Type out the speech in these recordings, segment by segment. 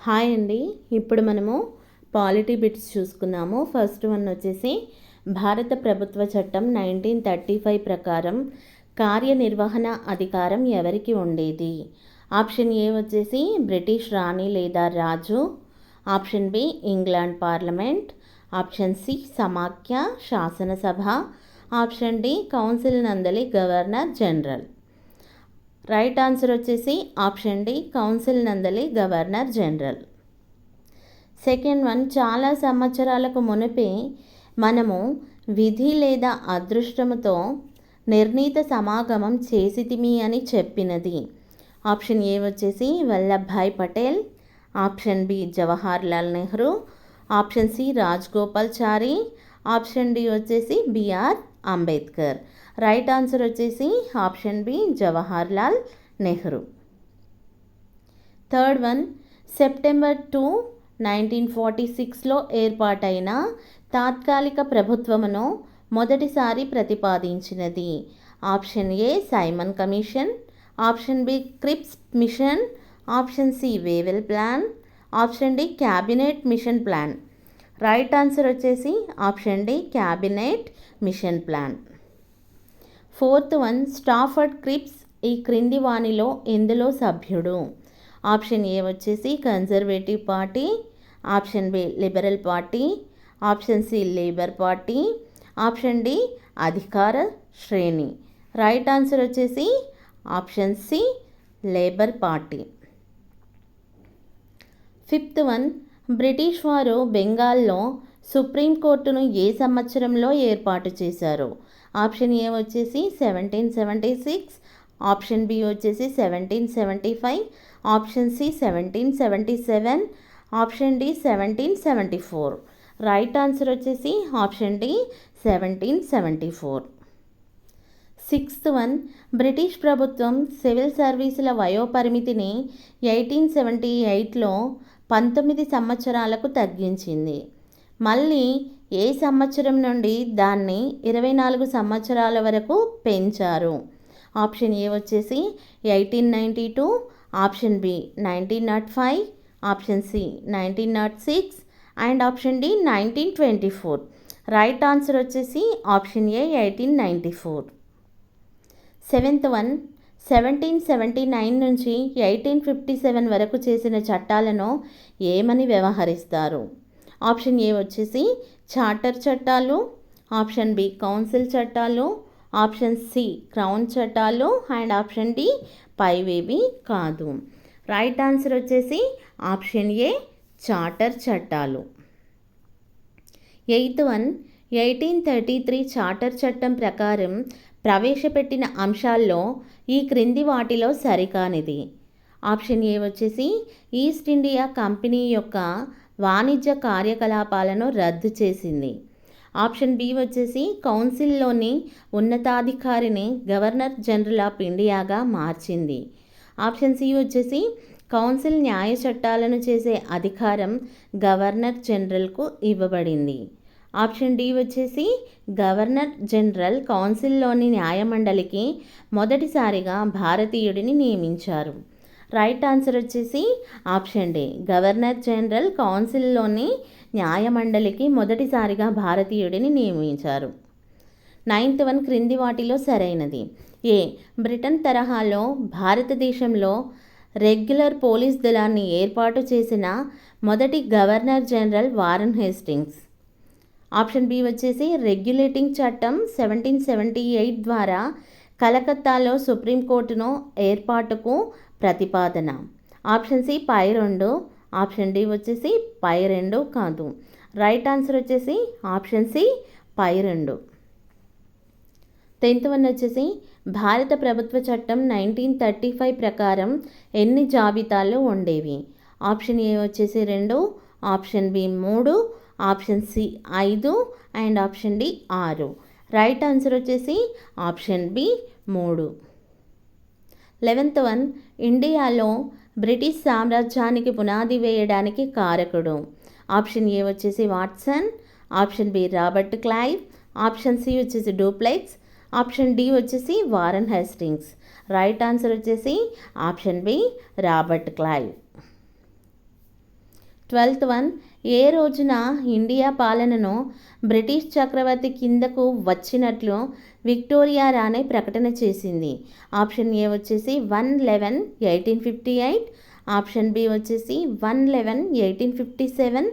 Hi అండి. ఇప్పుడు మనము పాలిటీ బిట్స్ చూసుకుందాము. ఫస్ట్ వన్ వచ్చేసి భారత ప్రభుత్వ చట్టం 1935 ప్రకారం కార్యనిర్వహణ అధికారం ఎవరికి ఉండేది? ఆప్షన్ ఏ వచ్చేసి బ్రిటిష్ రాణి లేదా రాజు, option B England parliament, option C సమాఖ్య శాసనసభ, ఆప్షన్ డి కౌన్సిల్ నందలి గవర్నర్ జనరల్. రైట్ ఆన్సర్ వచ్చేసి ఆప్షన్ డి కౌన్సిల్ నందలి గవర్నర్ జనరల్. సెకండ్ వన్, చాలా సంవత్సరాలకు మునిపే మనము విధి లేదా అదృష్టముతో నిర్ణీత సమాగమం చేసితిమి అని చెప్పినది. ఆప్షన్ ఏ వచ్చేసి Vallabhbhai Patel, option B Jawaharlal Nehru, option C Rajagopalachari, option D వచ్చేసి బిఆర్ అంబేద్కర్. రైట్ ఆన్సర్ వచ్చేసి option B Jawaharlal Nehru. Third one, September 2, 1946లో ఏర్పాటైన తాత్కాలిక ప్రభుత్వమును మొదటిసారి ప్రతిపాదించినది. Option A Simon commission, option B Cripps mission, option C Wavell plan, option D cabinet mission plan. Right answer వచ్చేసి option D cabinet mission plan. Fourth one, Stafford Cripps ఈ క్రింది వానిలో ఎందులో సభ్యుడు? ఆప్షన్ ఏ వచ్చేసి conservative party, option B liberal party, option C labour party, option D అధికార శ్రేణి. Right answer వచ్చేసి option C labour party. Fifth one, British వారు బెంగాల్లో సుప్రీంకోర్టును ఏ సంవత్సరంలో ఏర్పాటు చేశారు? ఆప్షన్ ఏ వచ్చేసి 1776, ఆప్షన్ బి వచ్చేసి 1775, option C 1777, option D 1774. Right answer వచ్చేసి option D 1774. Sixth one, British ప్రభుత్వం సివిల్ సర్వీసుల వయోపరిమితిని 1878లో 19 సంవత్సరాలకు తగ్గించింది. మళ్ళీ ఏ సంవత్సరం నుండి దాన్ని 24 సంవత్సరాల వరకు పెంచారు? ఆప్షన్ ఏ వచ్చేసి 1892, option B 1905, option C 1906 and option D 1924. Right answer వచ్చేసి ఆప్షన్ ఏ 1894. సెవెంత్ వన్, 1779 నుంచి 1857 వరకు చేసిన చట్టాలను ఏమని వ్యవహరిస్తారు? ఆప్షన్ ఏ వచ్చేసి చార్టర్ చట్టాలు, ఆప్షన్ బి కౌన్సిల్ చట్టాలు, ఆప్షన్ సి క్రౌన్ చట్టాలు అండ్ ఆప్షన్ డి పైవేవి కాదు. రైట్ ఆన్సర్ వచ్చేసి ఆప్షన్ ఏ చార్టర్ చట్టాలు. ఎయిత్ వన్, 1833 చార్టర్ చట్టం ప్రకారం ప్రవేశపెట్టిన అంశాల్లో ఈ క్రింది వాటిలో సరికానిది. ఆప్షన్ ఏ వచ్చేసి ఈస్ట్ ఇండియా కంపెనీ యొక్క వాణిజ్య కార్యకలాపాలను రద్దు చేసింది. ఆప్షన్ బి వచ్చేసి కౌన్సిల్లోని ఉన్నతాధికారిని గవర్నర్ జనరల్ ఆఫ్ ఇండియాగా మార్చింది. ఆప్షన్ సి వచ్చేసి కౌన్సిల్ న్యాయ చట్టాలను చేసే అధికారం గవర్నర్ జనరల్కు ఇవ్వబడింది. ఆప్షన్ డి వచ్చేసి గవర్నర్ జనరల్ కౌన్సిల్లోని న్యాయమండలికి మొదటిసారిగా భారతీయుడిని నియమించారు. రైట్ ఆన్సర్ వచ్చేసి ఆప్షన్ డి గవర్నర్ జనరల్ కౌన్సిల్లోని న్యాయమండలికి మొదటిసారిగా భారతీయుడిని నియమించారు. నైన్త్ వన్, క్రింది వాటిలో సరైనది. ఏ బ్రిటన్ తరహాలో భారతదేశంలో రెగ్యులర్ పోలీస్ దళాన్ని ఏర్పాటు చేసిన మొదటి governor general Warren Hastings. Option B వచ్చేసి రెగ్యులేటింగ్ చట్టం 1778 ద్వారా కలకత్తాలో సుప్రీంకోర్టును ఏర్పాటుకు ప్రతిపాదన. ఆప్షన్ సి పై 2, ఆప్షన్ డి వచ్చేసి పై 2 కాదు. రైట్ ఆన్సర్ వచ్చేసి ఆప్షన్ సి పై 2. 10th వన్ వచ్చేసి భారత ప్రభుత్వ చట్టం 1935 ప్రకారం ఎన్ని జాబితాలు ఉండేవి? ఆప్షన్ ఏ వచ్చేసి 2, option B 3, option C 5 and option D 6. Right answer వచ్చేసి ఆప్షన్ బి 3. 11th వన్, ఇండియాలో బ్రిటిష్ సామ్రాజ్యానికి పునాది వేయడానికి కారకుడు. ఆప్షన్ ఏ వచ్చేసి Watson, option B Robert Clive, option C వచ్చేసి డూప్లెక్స్, ఆప్షన్ డి వచ్చేసి వారన్ హేస్టింగ్స్. రైట్ ఆన్సర్ వచ్చేసి option B Robert Clive. 12th one, ఏ రోజున ఇండియా పాలనను బ్రిటిష్ చక్రవర్తి కిందకు వచ్చినట్లు విక్టోరియా రాణి ప్రకటన చేసింది? ఆప్షన్ ఏ వచ్చేసి 1/11/1858, ఆప్షన్ బి వచ్చేసి 1/11/1857,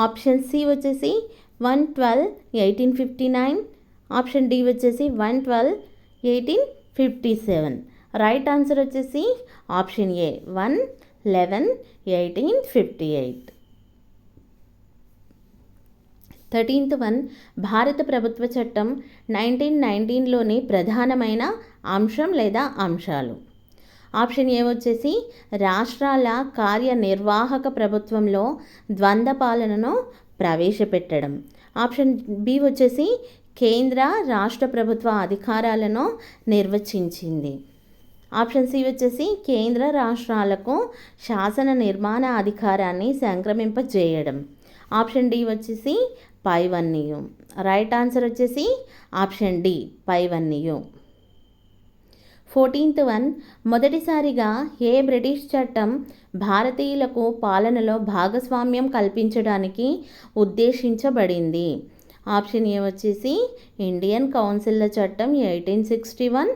ఆప్షన్ సి వచ్చేసి 1/12/1859, ఆప్షన్ డి వచ్చేసి 1/12/1857. రైట్ ఆన్సర్ వచ్చేసి ఆప్షన్ ఏ 1/11/1858. 13th వన్, భారత ప్రభుత్వ చట్టం 1919లోని ప్రధానమైన అంశం లేదా అంశాలు. ఆప్షన్ ఏ వచ్చేసి రాష్ట్రాల కార్యనిర్వాహక ప్రభుత్వంలో ద్వంద్వ పాలనను ప్రవేశపెట్టడం. ఆప్షన్ బి వచ్చేసి కేంద్ర రాష్ట్ర ప్రభుత్వ అధికారాలను నిర్వచించింది. ఆప్షన్ సి వచ్చేసి కేంద్ర రాష్ట్రాలకు శాసన నిర్మాణ అధికారాన్ని సంక్రమింపజేయడం. ఆప్షన్ డి వచ్చేసి పైవన్నీయు. రైట్ ఆన్సర్ వచ్చేసి ఆప్షన్ డి పైవన్నీయు. 14th వన్, మొదటిసారిగా ఏ బ్రిటిష్ చట్టం భారతీయులకు పాలనలో భాగస్వామ్యం కల్పించడానికి ఉద్దేశించబడింది? ఆప్షన్ ఏ వచ్చేసి ఇండియన్ కౌన్సిల్ల చట్టం 1861,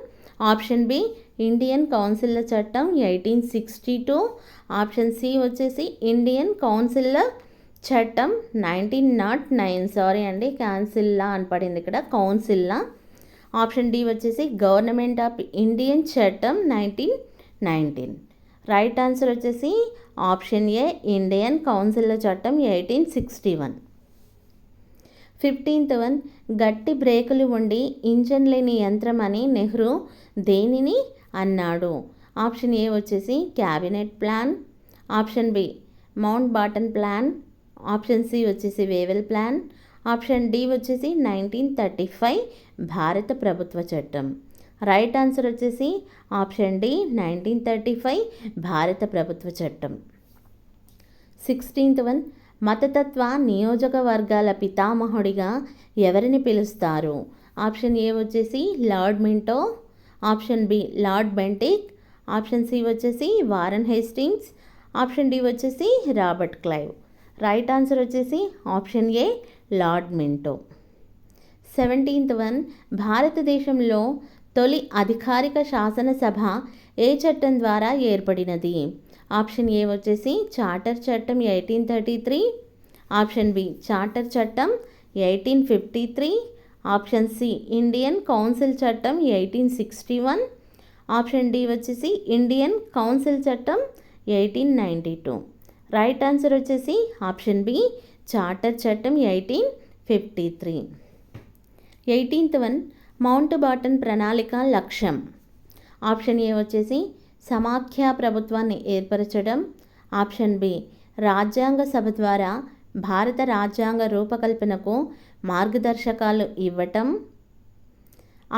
ఆప్షన్ బి ఇండియన్ కౌన్సిల్ల చట్టం 1862, ఆప్షన్ సి వచ్చేసి ఇండియన్ కౌన్సిల్ల చట్టం 1909. సారీ అండి, కౌన్సిల్లా అని పడింది ఇక్కడ, కౌన్సిల్లా. ఆప్షన్ డి వచ్చేసి గవర్నమెంట్ ఆఫ్ ఇండియన్ చట్టం 1919. రైట్ ఆన్సర్ వచ్చేసి ఆప్షన్ ఏ ఇండియన్ కౌన్సిల్ల చట్టం 1861. 15th వన్, గట్టి బ్రేకులు ఉండి ఇంజన్ లేని యంత్రం అని నెహ్రూ దేనిని అన్నాడు? ఆప్షన్ ఏ వచ్చేసి cabinet plan, option B Mountbatten plan, option C వచ్చేసి వేవెల్ ప్లాన్, ఆప్షన్ డి వచ్చేసి 1935 భారత ప్రభుత్వ చట్టం. రైట్ ఆన్సర్ వచ్చేసి ఆప్షన్ డి 1935 భారత ప్రభుత్వ చట్టం. 16th వన్, మతతత్వ నియోజకవర్గాల పితామహుడిగా ఎవరిని పిలుస్తారు? ఆప్షన్ ఏ వచ్చేసి Lord Minto, option B Lord Bentinck, option C వచ్చేసి వారన్ హేస్టింగ్స్, ఆప్షన్ డి వచ్చేసి రాబర్ట్ క్లైవ్. రైట్ ఆన్సర్ వచ్చేసి option A Lord Minto. 17th one, భారతదేశంలో తొలి అధికారిక శాసనసభ ఏ చట్టం ద్వారా ఏర్పడినది? ఆప్షన్ ఏ వచ్చేసి చార్టర్ చట్టం 1833, ఆప్షన్ బి చార్టర్ చట్టం 1853, ఆప్షన్ సి ఇండియన్ కౌన్సిల్ చట్టం 1861, ఆప్షన్ డి వచ్చేసి ఇండియన్ కౌన్సిల్ చట్టం 1892. రైట్ ఆన్సర్ వచ్చేసి ఆప్షన్ బి చార్టర్ చట్టం 1853. 18th వన్, మౌంట్ బాటన్ ప్రణాళిక లక్ష్యం. ఆప్షన్ ఏ వచ్చేసి సమాఖ్య ప్రభుత్వాన్ని ఏర్పరచడం, ఆప్షన్ బి రాజ్యాంగ సభ ద్వారా భారత రాజ్యాంగ రూపకల్పనకు మార్గదర్శకాలు ఇవ్వటం,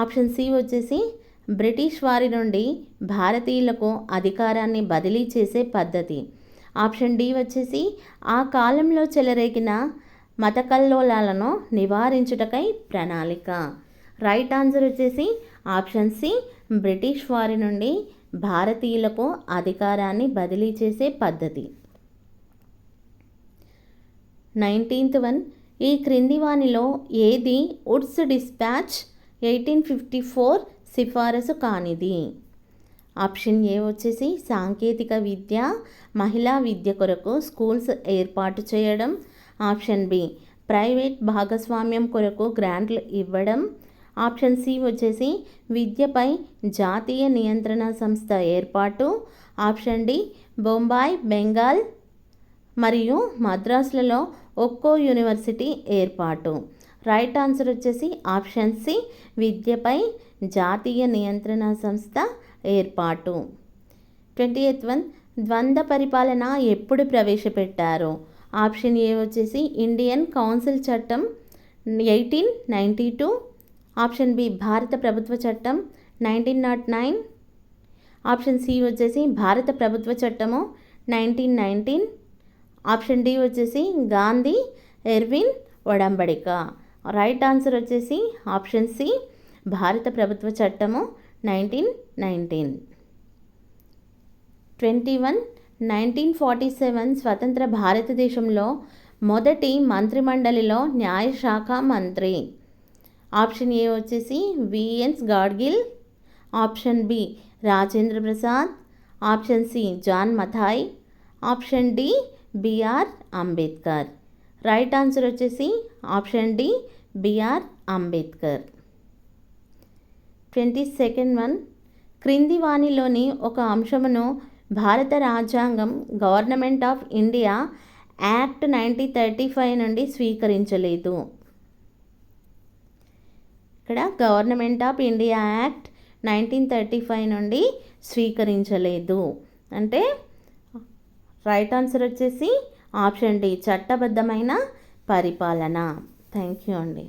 ఆప్షన్ సి వచ్చేసి బ్రిటిష్ వారి నుండి భారతీయులకు అధికారాన్ని బదిలీ చేసే పద్ధతి, ఆప్షన్ డి వచ్చేసి ఆ కాలంలో చెలరేగిన మత కల్లోలాలను నివారించుటకై ప్రణాళిక. రైట్ ఆన్సర్ వచ్చేసి ఆప్షన్ సి బ్రిటిష్ వారి నుండి భారతీయులకు అధికారాన్ని బదిలీ చేసే పద్ధతి. 19th వన్, ఈ క్రింది వానిలో ఏది వుడ్స్ డిస్పాచ్ 1854 సిఫారసు కానిది? ఆప్షన్ ఏ వచ్చేసి సాంకేతిక విద్య, మహిళా విద్య కొరకు స్కూల్స్ ఏర్పాటు చేయడం, ఆప్షన్ బి ప్రైవేట్ భాగస్వామ్యం కొరకు గ్రాంట్లు ఇవ్వడం, ఆప్షన్ సి వచ్చేసి విద్యపై జాతీయ నియంత్రణ సంస్థ ఏర్పాటు, ఆప్షన్ డి బొంబాయి, బెంగాల్ మరియు మద్రాసులలో ఒక్కో యూనివర్సిటీ ఏర్పాటు. రైట్ ఆన్సర్ వచ్చేసి ఆప్షన్ సి విద్యపై జాతీయ నియంత్రణ సంస్థ ఏర్పాటు. 20th వన్, ద్వంద్వ పరిపాలన ఎప్పుడు ప్రవేశపెట్టారు? ఆప్షన్ ఏ వచ్చేసి ఇండియన్ కౌన్సిల్ చట్టం 1892, ఆప్షన్ బి భారత ప్రభుత్వ చట్టం 1909, ఆప్షన్ సి వచ్చేసి భారత ప్రభుత్వ చట్టము 1919, ఆప్షన్ డి వచ్చేసి గాంధీ ఎర్విన్ ఒడంబడిక. రైట్ ఆన్సర్ వచ్చేసి ఆప్షన్ సి భారత ప్రభుత్వ చట్టము 1919. 21 1947 స్వతంత్ర భారతదేశంలో మొదటి మంత్రిమండలిలో న్యాయశాఖ మంత్రి. ఆప్షన్ ఏ వచ్చేసి విఎన్స్ Gadgil, option B Rajendra Prasad, option C John Mathai, option D BR Ambedkar. Right answer వచ్చేసి option D BR Ambedkar. 22nd one, క్రింది వాణిలోని ఒక అంశమును భారత రాజ్యాంగం గవర్నమెంట్ ఆఫ్ ఇండియా యాక్ట్ 1935 నుండి స్వీకరించలేదు. ఇక్కడ గవర్నమెంట్ ఆఫ్ ఇండియా యాక్ట్ 1935 నుండి స్వీకరించలేదు అంటే రైట్ ఆన్సర్ వచ్చేసి ఆప్షన్ డి చట్టబద్ధమైన పరిపాలన. థ్యాంక్ యూ అండి.